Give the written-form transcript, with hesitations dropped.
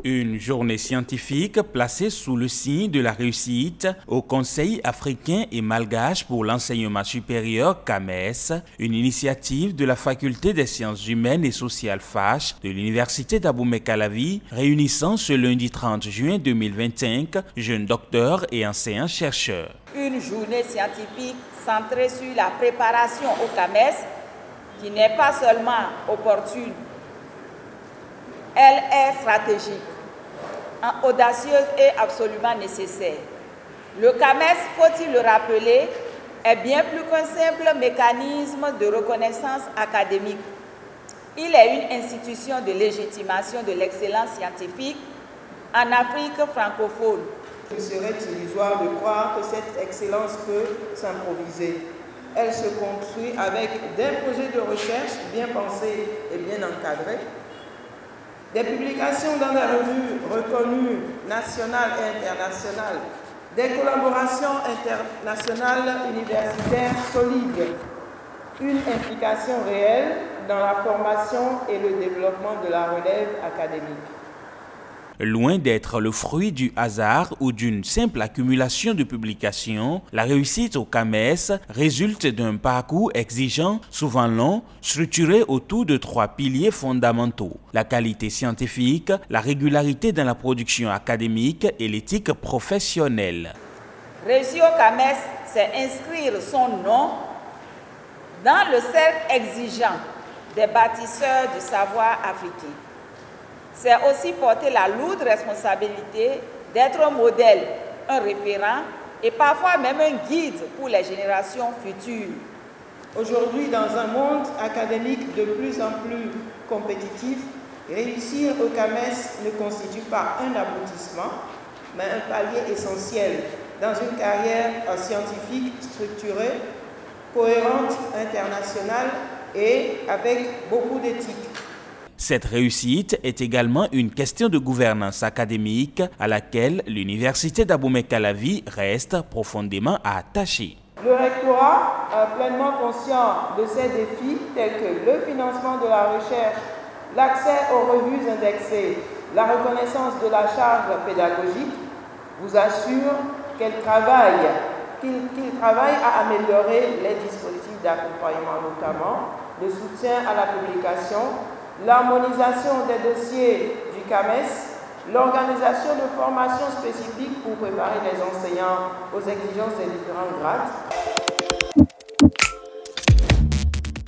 Une journée scientifique placée sous le signe de la réussite au Conseil africain et malgache pour l'enseignement supérieur CAMES, une initiative de la Faculté des sciences humaines et sociales FACH de l'Université d'Abomey-Calavi, réunissant ce lundi 30 juin 2025 jeunes docteurs et enseignants-chercheurs. Une journée scientifique centrée sur la préparation au CAMES qui n'est pas seulement opportune, elle est stratégique, audacieuse et absolument nécessaire. Le CAMES, faut-il le rappeler, est bien plus qu'un simple mécanisme de reconnaissance académique. Il est une institution de légitimation de l'excellence scientifique en Afrique francophone. Il serait illusoire de croire que cette excellence peut s'improviser. Elle se construit avec des projets de recherche bien pensés et bien encadrés, des publications dans des revues reconnues nationales et internationales, des collaborations internationales universitaires solides, une implication réelle dans la formation et le développement de la relève académique. Loin d'être le fruit du hasard ou d'une simple accumulation de publications, la réussite au CAMES résulte d'un parcours exigeant, souvent long, structuré autour de 3 piliers fondamentaux: la qualité scientifique, la régularité dans la production académique et l'éthique professionnelle. Réussir au CAMES, c'est inscrire son nom dans le cercle exigeant des bâtisseurs du savoir africain. C'est aussi porter la lourde responsabilité d'être un modèle, un référent et parfois même un guide pour les générations futures. Aujourd'hui, dans un monde académique de plus en plus compétitif, réussir au CAMES ne constitue pas un aboutissement, mais un palier essentiel dans une carrière scientifique structurée, cohérente, internationale et avec beaucoup d'éthique. Cette réussite est également une question de gouvernance académique à laquelle l'Université d'Abomey-Calavi reste profondément attachée. Le rectorat, pleinement conscient de ces défis tels que le financement de la recherche, l'accès aux revues indexées, la reconnaissance de la charge pédagogique, vous assure qu'il travaille à améliorer les dispositifs d'accompagnement, notamment le soutien à la publication, l'harmonisation des dossiers du CAMES, l'organisation de formations spécifiques pour préparer les enseignants aux exigences des différents grades,